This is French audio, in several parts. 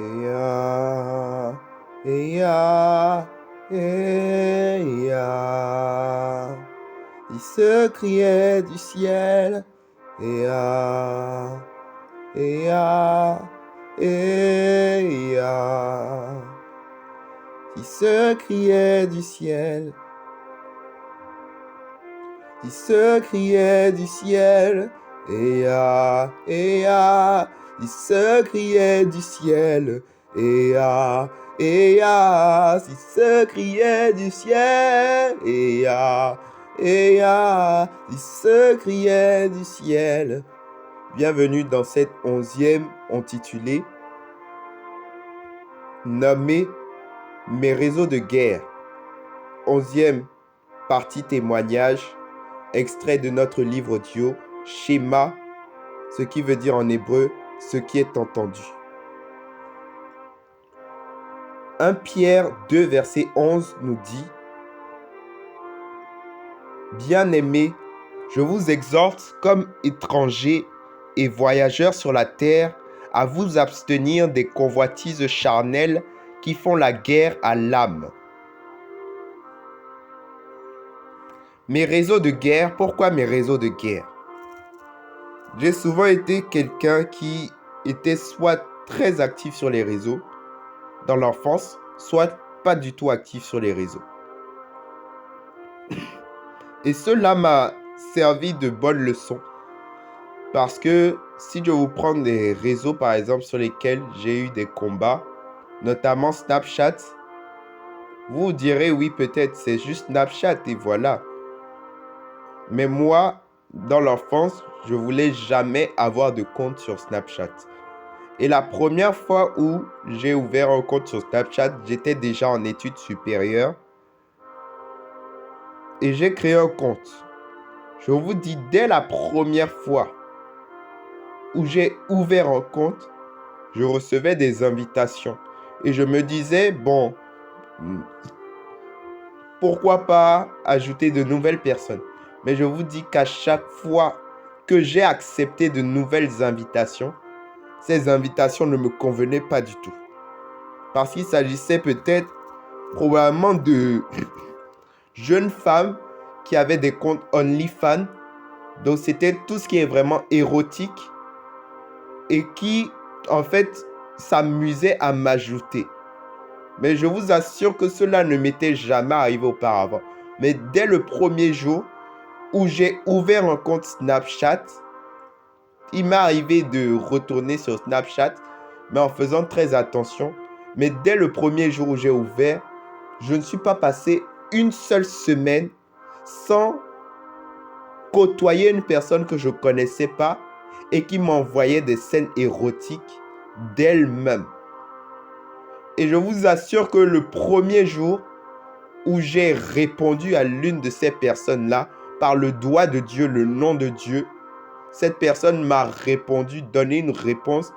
Eya, Eya, Eya. Il se criait du ciel. Eya, Eya, Eya. Il se criait du ciel. Il se criait du ciel. Eya, Eya. Il se criait du ciel. Eya, Eya. Il se criait du ciel. Eya, Eya. Il se criait du ciel. Bienvenue dans cette 11e intitulée nommée Mes réseaux de guerre. 11e partie témoignage, extrait de notre livre audio Schéma, ce qui veut dire en hébreu ce qui est entendu. 1 Pierre 2 verset 11 nous dit: Bien-aimés, je vous exhorte comme étrangers et voyageurs sur la terre à vous abstenir des convoitises charnelles qui font la guerre à l'âme. Mes réseaux de guerre, pourquoi mes réseaux de guerre? J'ai souvent été quelqu'un qui était soit très actif sur les réseaux dans l'enfance, soit pas du tout actif sur les réseaux. Et cela m'a servi de bonne leçon. Parce que si je vous prends des réseaux, par exemple, sur lesquels j'ai eu des combats, notamment Snapchat, vous direz, oui, peut-être, c'est juste Snapchat et voilà. Mais moi, dans l'enfance, je voulais jamais avoir de compte sur Snapchat. Et la première fois où j'ai ouvert un compte sur Snapchat, j'étais déjà en études supérieures. Et j'ai créé un compte. Je vous dis, dès la première fois où j'ai ouvert un compte, je recevais des invitations. Et je me disais, bon, pourquoi pas ajouter de nouvelles personnes? Mais je vous dis qu'à chaque fois que j'ai accepté de nouvelles invitations, ces invitations ne me convenaient pas du tout. Parce qu'il s'agissait peut-être probablement de jeunes femmes qui avaient des comptes OnlyFans. Donc c'était tout ce qui est vraiment érotique et qui, en fait, s'amusait à m'ajouter. Mais je vous assure que cela ne m'était jamais arrivé auparavant. Mais dès le premier jour où j'ai ouvert un compte Snapchat, il m'est arrivé de retourner sur Snapchat, mais en faisant très attention. Mais dès le premier jour où j'ai ouvert, je ne suis pas passé une seule semaine sans côtoyer une personne que je ne connaissais pas et qui m'envoyait des scènes érotiques d'elle-même. Et je vous assure que le premier jour où j'ai répondu à l'une de ces personnes-là, par le doigt de Dieu, le nom de Dieu, cette personne m'a répondu, donné une réponse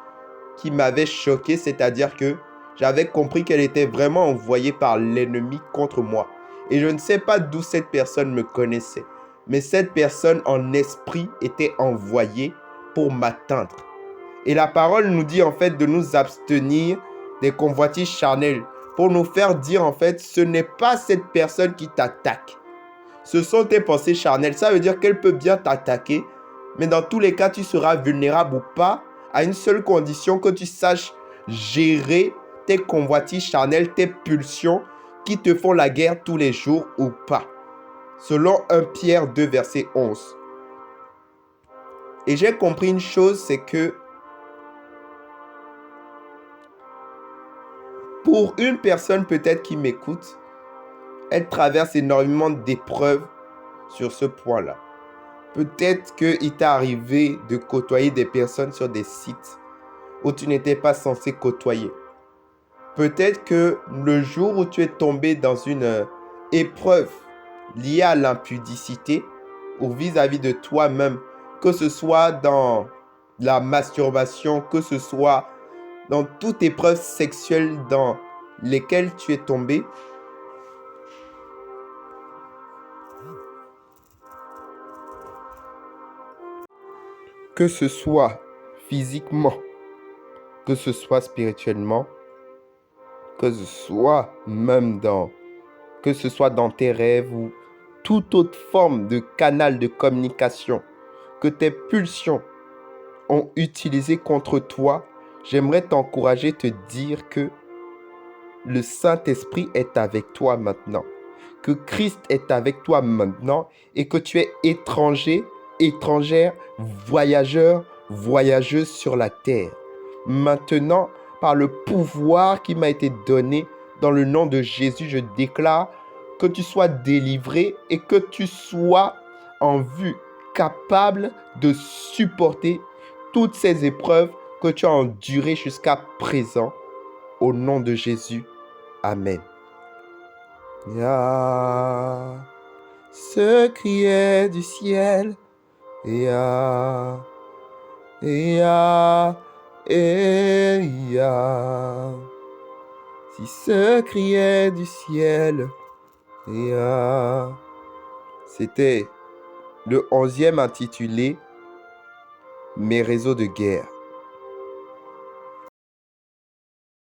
qui m'avait choqué, c'est-à-dire que j'avais compris qu'elle était vraiment envoyée par l'ennemi contre moi. Et je ne sais pas d'où cette personne me connaissait, mais cette personne en esprit était envoyée pour m'atteindre. Et la parole nous dit en fait de nous abstenir des convoitises charnelles, pour nous faire dire en fait, ce n'est pas cette personne qui t'attaque. Ce sont tes pensées charnelles. Ça veut dire qu'elle peut bien t'attaquer, mais dans tous les cas, tu seras vulnérable ou pas, à une seule condition, que tu saches gérer tes convoitises charnelles, tes pulsions qui te font la guerre tous les jours ou pas. Selon 1 Pierre 2, verset 11. Et j'ai compris une chose, c'est que pour une personne peut-être qui m'écoute, elle traverse énormément d'épreuves sur ce point-là. Peut-être qu'il t'est arrivé de côtoyer des personnes sur des sites où tu n'étais pas censé côtoyer. Peut-être que le jour où tu es tombé dans une épreuve liée à l'impudicité ou vis-à-vis de toi-même, que ce soit dans la masturbation, que ce soit dans toute épreuve sexuelle dans lesquelles tu es tombé, que ce soit physiquement, que ce soit spirituellement, que ce soit même que ce soit dans tes rêves ou toute autre forme de canal de communication que tes pulsions ont utilisé contre toi, j'aimerais t'encourager, te dire que le Saint-Esprit est avec toi maintenant, que Christ est avec toi maintenant et que tu es étranger, étrangère, voyageur, voyageuse sur la terre. Maintenant, par le pouvoir qui m'a été donné, dans le nom de Jésus, je déclare que tu sois délivré et que tu sois en vue, capable de supporter toutes ces épreuves que tu as endurées jusqu'à présent. Au nom de Jésus, Amen. Ya, ce criait du ciel, ya, ya, ya. Si ce criait du ciel, ya. C'était le 11e intitulé Mes réseaux de guerre.